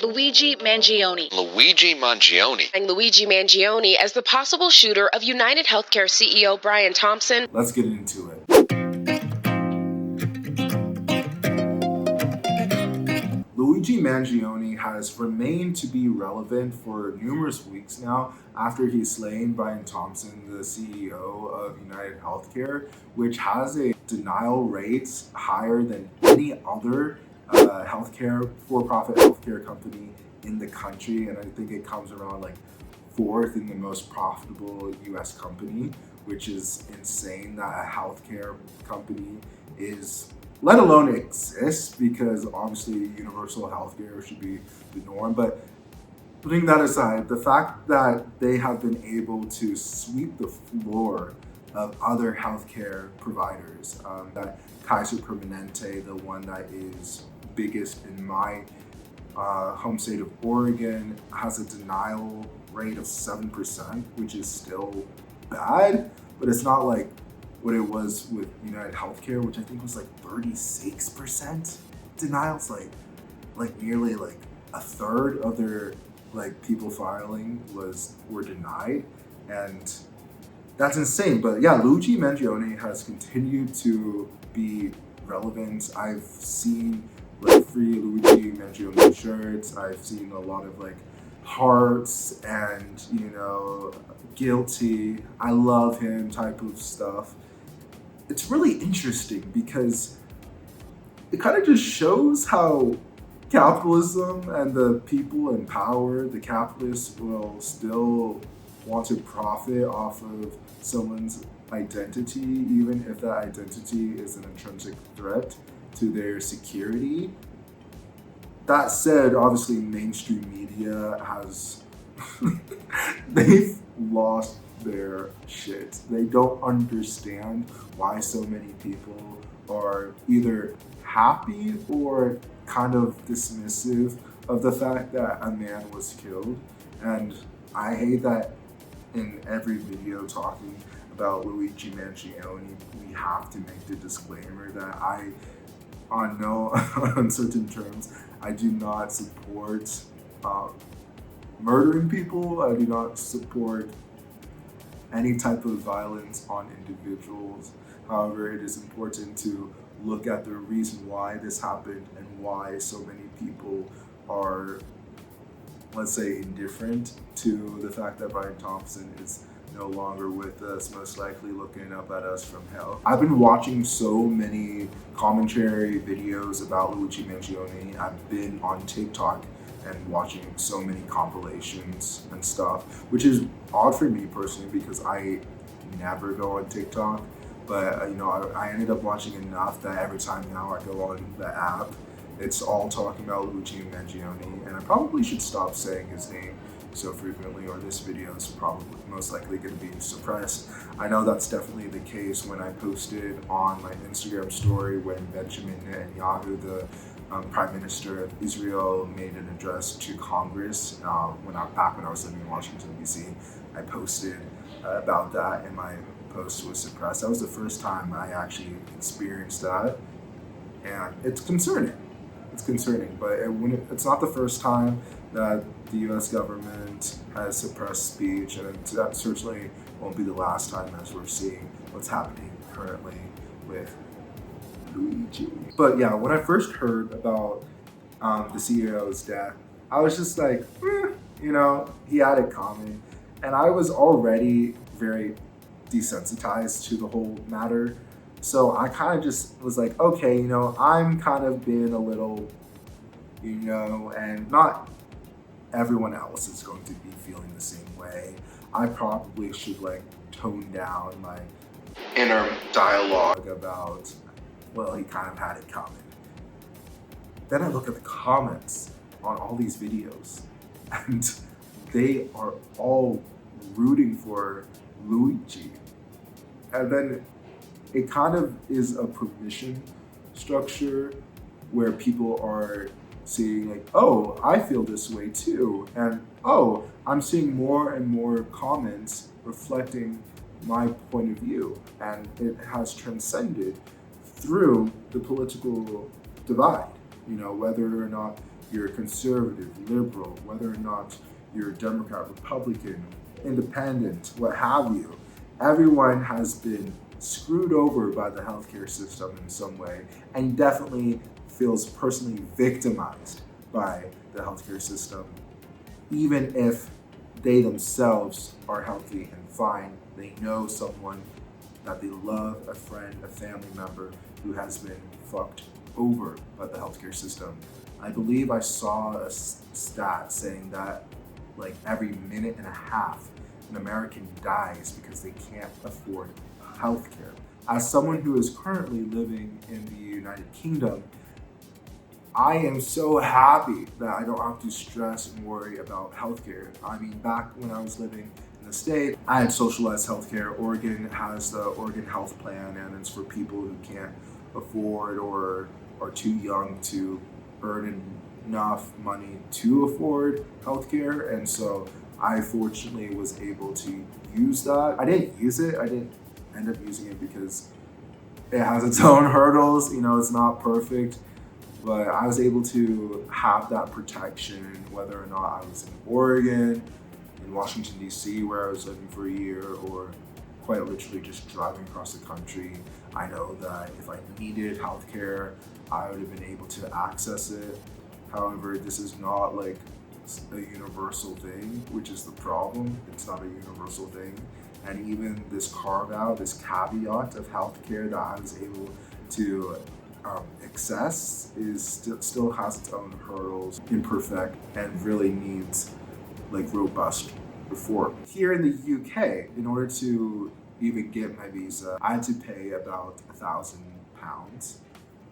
Luigi Mangione. Luigi Mangione. And Luigi Mangione as the possible shooter of UnitedHealthcare CEO Brian Thompson. Let's get into it. Luigi Mangione has remained to be relevant for numerous weeks now after he slain Brian Thompson, the CEO of UnitedHealthcare, which has a denial rate higher than any other for-profit healthcare company in the country, and I think it comes around like fourth in the most profitable U.S. company, which is insane that a healthcare company is, let alone exists, because obviously universal healthcare should be the norm. But putting that aside, the fact that they have been able to sweep the floor of other healthcare providers, that Kaiser Permanente, the one that is biggest in my home state of Oregon, has a denial rate of 7%, which is still bad, but it's not like what it was with UnitedHealthcare, which I think was like 36% denials, like nearly like a third of their like people filing were denied, and that's insane. But yeah, Luigi Mangione has continued to be relevant. I've seen like free Luigi Mangione shirts. I've seen a lot of like hearts and, guilty, I love him type of stuff. It's really interesting because it kind of just shows how capitalism and the people in power, the capitalists, will still want to profit off of someone's identity, even if that identity is an intrinsic threat to their security. That said, obviously mainstream media has they've lost their shit. They don't understand why so many people are either happy or kind of dismissive of the fact that a man was killed. And I hate that in every video talking about Luigi Mangione, we have to make the disclaimer that I, on no uncertain terms, I do not support murdering people. I do not support any type of violence on individuals. However, it is important to look at the reason why this happened and why so many people are, let's say, indifferent to the fact that Brian Thompson is no longer with us, most likely looking up at us from hell. I've been watching so many commentary videos about Luigi Mangione. I've been on TikTok and watching so many compilations and stuff, which is odd for me personally because I never go on TikTok. But I ended up watching enough that every time now I go on the app, it's all talking about Luigi Mangione, and I probably should stop saying his name so frequently, or this video is probably most likely going to be suppressed. I know that's definitely the case when I posted on my Instagram story when Benjamin Netanyahu, the Prime Minister of Israel, made an address to Congress when I was living in Washington, D.C. I posted about that, and my post was suppressed. That was the first time I actually experienced that, and it's concerning. It's concerning, but it's not the first time that the U.S. government has suppressed speech, and that certainly won't be the last time, as we're seeing what's happening currently with Luigi. But yeah, when I first heard about the CEO's death, I was just like, he had it coming, and I was already very desensitized to the whole matter. So I kind of just was like, okay, I'm kind of being a little, and not everyone else is going to be feeling the same way. I probably should tone down my inner dialogue about, well, he kind of had it coming. Then I look at the comments on all these videos, and they are all rooting for Luigi. And then it kind of is a permission structure where people are seeing oh, I feel this way too. And oh, I'm seeing more and more comments reflecting my point of view. And it has transcended through the political divide. Whether or not you're conservative, liberal, whether or not you're Democrat, Republican, independent, what have you, everyone has been screwed over by the healthcare system in some way, and definitely feels personally victimized by the healthcare system. Even if they themselves are healthy and fine, they know someone that they love, a friend, a family member who has been fucked over by the healthcare system. I believe I saw a stat saying that like every minute and a half, an American dies because they can't afford healthcare. As someone who is currently living in the United Kingdom, I am so happy that I don't have to stress and worry about healthcare. I mean, back when I was living in the state, I had socialized healthcare. Oregon has the Oregon Health Plan, and it's for people who can't afford or are too young to earn enough money to afford healthcare. And so I fortunately was able to use that. I didn't use it. I didn't end up using it because it has its own hurdles. You know, it's not perfect. But I was able to have that protection whether or not I was in Oregon, in Washington, D.C., where I was living for a year, or quite literally just driving across the country. I know that if I needed healthcare, I would have been able to access it. However, this is not like a universal thing, which is the problem. It's not a universal thing. And even this carve out, this caveat of healthcare that I was able to access still has its own hurdles, imperfect, and really needs like robust reform. Here in the UK, in order to even get my visa, I had to pay about £1,000,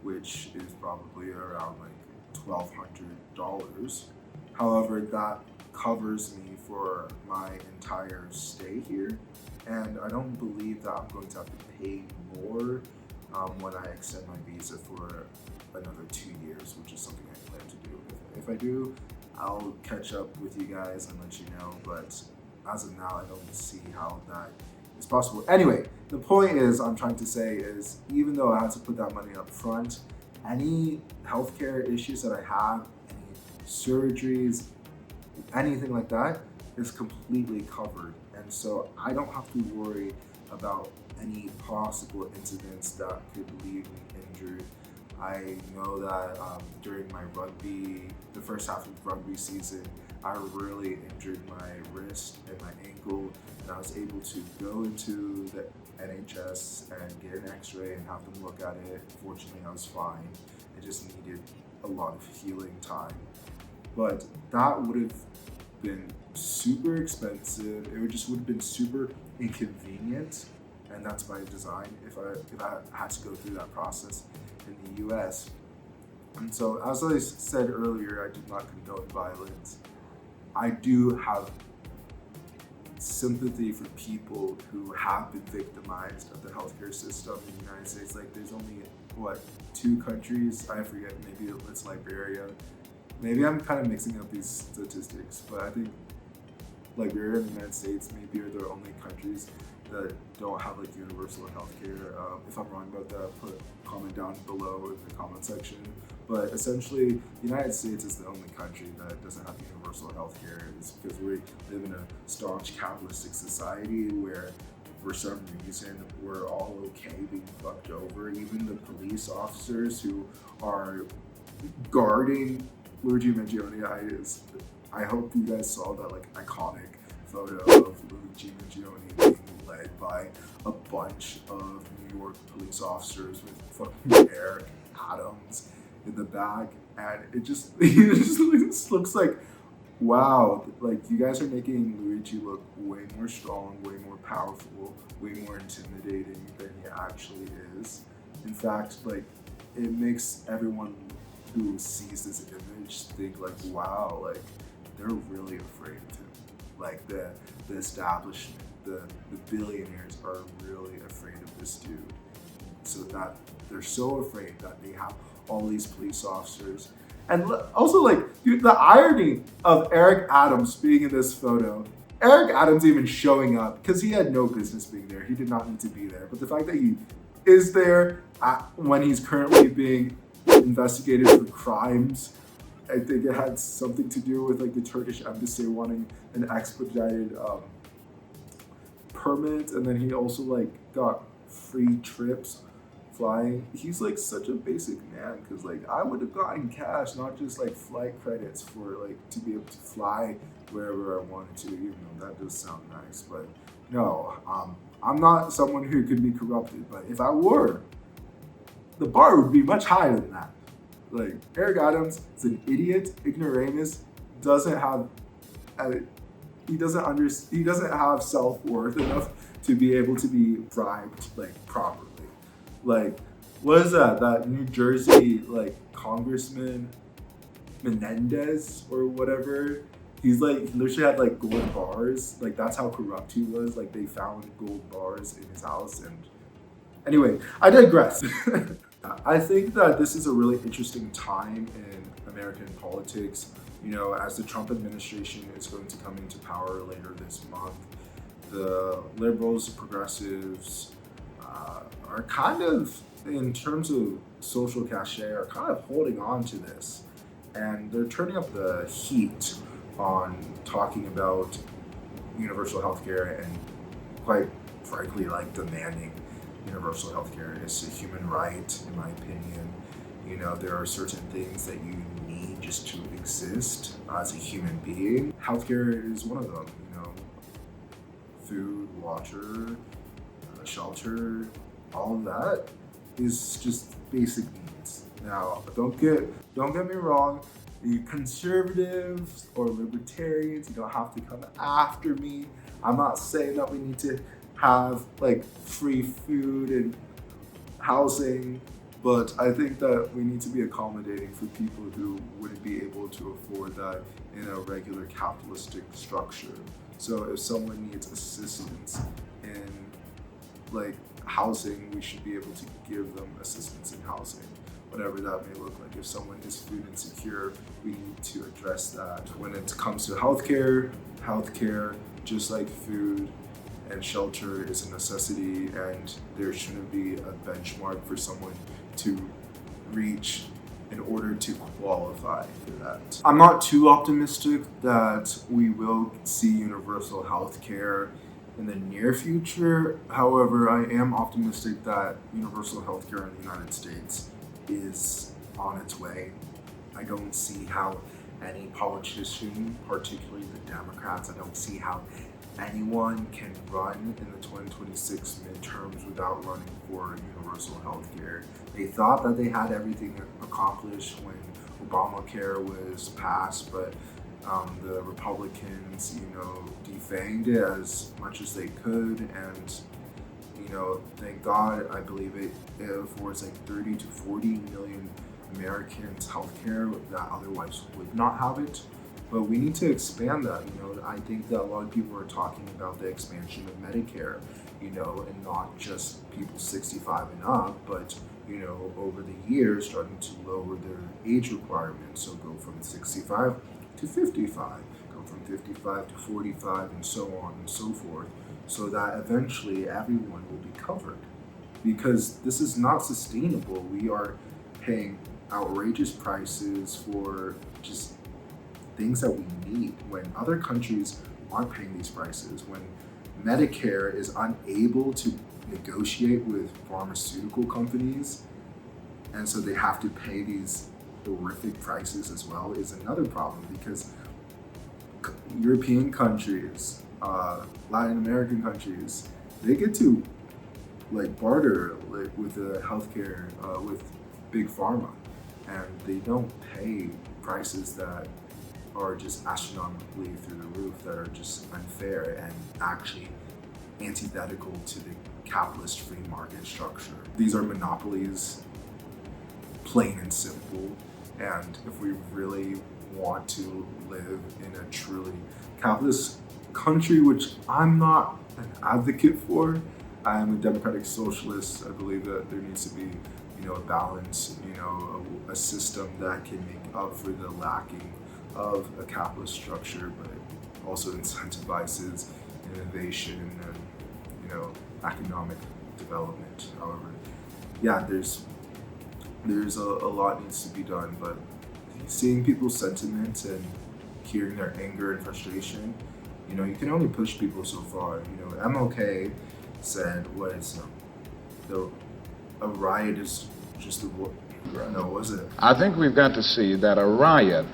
which is probably around like $1,200. However, that covers me for my entire stay here, and I don't believe that I'm going to have to pay more when I extend my visa for another 2 years, which is something I plan to do. If I do, I'll catch up with you guys and let you know, but as of now, I don't see how that is possible. Anyway, the point is, I'm trying to say is, even though I had to put that money up front, any healthcare issues that I have, any surgeries, anything like that is completely covered. And so I don't have to worry about any possible incidents that could leave me injured. I know that during my rugby, the first half of rugby season, I really injured my wrist and my ankle, and I was able to go into the NHS and get an x-ray and have them look at it. Fortunately, I was fine. It just needed a lot of healing time. But that would have been super expensive. It would have been super inconvenient, and that's by design if I had to go through that process in the US. And so, as I said earlier, I do not condone violence. I do have sympathy for people who have been victimized of the healthcare system in the United States. Like, there's only, 2 countries? I forget, maybe it's Liberia. Maybe I'm kind of mixing up these statistics, but I think Liberia and the United States maybe are the only countries that don't have like universal healthcare. If I'm wrong about that, put a comment down below in the comment section. But essentially, the United States is the only country that doesn't have universal healthcare. It's because we live in a staunch capitalistic society where, for some reason, we're all okay being fucked over. Even the police officers who are guarding Luigi Mangione, I hope you guys saw that like iconic photo of Luigi Mangione being led by a bunch of New York police officers with fucking Eric Adams in the back, and it just looks like, wow, like you guys are making Luigi look way more strong, way more powerful, way more intimidating than he actually is. In fact, like it makes everyone who sees this image think like, wow, like they're really afraid of him. Like the establishment, the billionaires are really afraid of this dude. So that they're so afraid that they have all these police officers. And also like, dude, the irony of Eric Adams being in this photo, Eric Adams even showing up, because he had no business being there. He did not need to be there. But the fact that he is there when he's currently being investigated for crimes I think it had something to do with like the Turkish embassy wanting an expedited permit, and then he also like got free trips flying. He's like such a basic man because like I would have gotten cash, not just like flight credits for like to be able to fly wherever I wanted to. Even though that does sound nice, but no, I'm not someone who could be corrupted. But if I were, the bar would be much higher than that. Like Eric Adams is an idiot, ignoramus, doesn't have, he doesn't have self-worth enough to be able to be bribed like properly. Like, what is that? That New Jersey like Congressman Menendez or whatever. He's like he literally had like gold bars. Like that's how corrupt he was. Like they found gold bars in his house. And anyway, I digress. I think that this is a really interesting time in American politics. You know, as the Trump administration is going to come into power later this month, the liberals, progressives are kind of, in terms of social cachet, are kind of holding on to this. And they're turning up the heat on talking about universal healthcare and, quite frankly, like demanding universal healthcare. It's a human right, in my opinion. You know, there are certain things that you need just to exist as a human being. Healthcare is one of them, you know. Food, water, shelter, all of that is just basic needs. Now, don't get me wrong, the conservatives or libertarians, you don't have to come after me. I'm not saying that we need to have like free food and housing, but I think that we need to be accommodating for people who wouldn't be able to afford that in a regular capitalistic structure. So if someone needs assistance in like housing, we should be able to give them assistance in housing, whatever that may look like. If someone is food insecure, we need to address that. When it comes to healthcare, just like food and shelter, is a necessity, and there shouldn't be a benchmark for someone to reach in order to qualify for that. I'm not too optimistic that we will see universal healthcare in the near future. However, I am optimistic that universal healthcare in the United States is on its way. I don't see how any politician, particularly the Democrats, I don't see how anyone can run in the 2026 midterms without running for universal healthcare. They thought that they had everything accomplished when Obamacare was passed, but the Republicans, defanged it as much as they could, and thank God, I believe it affords like 30 to 40 million Americans healthcare that otherwise would not have it. But we need to expand that. I think that a lot of people are talking about the expansion of Medicare, and not just people 65 and up, but over the years starting to lower their age requirements. So go from 65 to 55, go from 55 to 45, and so on and so forth, so that eventually everyone will be covered. Because this is not sustainable. We are paying outrageous prices for just things that we need when other countries aren't paying these prices, when Medicare is unable to negotiate with pharmaceutical companies, and so they have to pay these horrific prices as well, is another problem. Because European countries, Latin American countries, they get to barter with the healthcare with big pharma, and they don't pay prices that are just astronomically through the roof, that are just unfair and actually antithetical to the capitalist free market structure. These are monopolies, plain and simple. And if we really want to live in a truly capitalist country, which I'm not an advocate for, I am a democratic socialist. I believe that there needs to be, a balance, a system that can make up for the lacking of a capitalist structure, but also incentivizes innovation and, economic development. However, yeah, there's a lot needs to be done, but seeing people's sentiments and hearing their anger and frustration, you can only push people so far. MLK said, a riot is just no, was it? I think we've got to see that a riot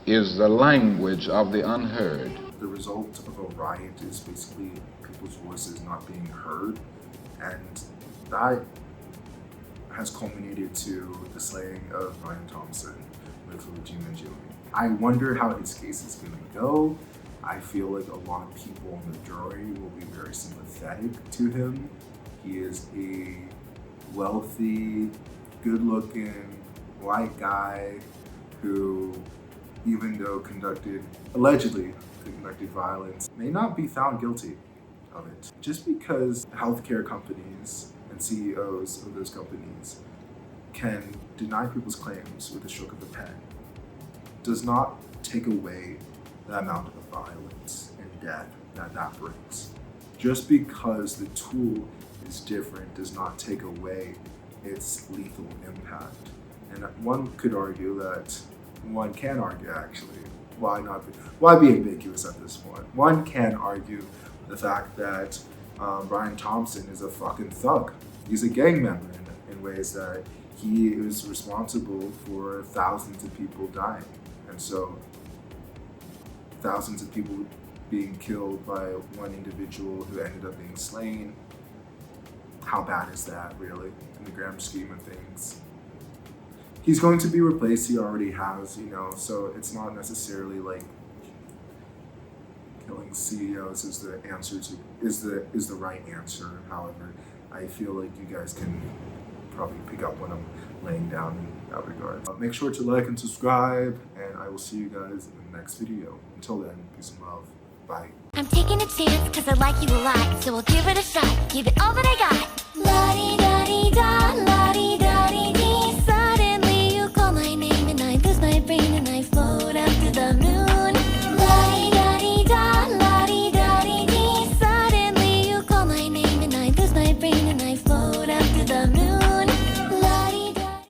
is the language of the unheard. The result of a riot is basically people's voices not being heard, and that has culminated to the slaying of Brian Thompson with Luigi Mangione. I wonder how his case is going to go. I feel like a lot of people in the jury will be very sympathetic to him. He is a wealthy, good-looking, white guy who, even though allegedly conducted violence, may not be found guilty of it. Just because healthcare companies and CEOs of those companies can deny people's claims with a stroke of a pen does not take away the amount of violence and death that brings. Just because the tool is different does not take away its lethal impact. And one can argue actually, why be ambiguous at this point? One can argue the fact that Brian Thompson is a fucking thug. He's a gang member in ways that he is responsible for thousands of people dying. And so thousands of people being killed by one individual who ended up being slain. How bad is that, really, in the grand scheme of things? He's going to be replaced. He already has, so it's not necessarily like killing CEOs is the right answer. However, I feel like you guys can probably pick up what I'm laying down in that regard. Make sure to like and subscribe, and I will see you guys in the next video. Until then, peace and love. Bye. I'm taking a chance 'cause I like you a lot, so I'll give it a shot. Give it all that I got.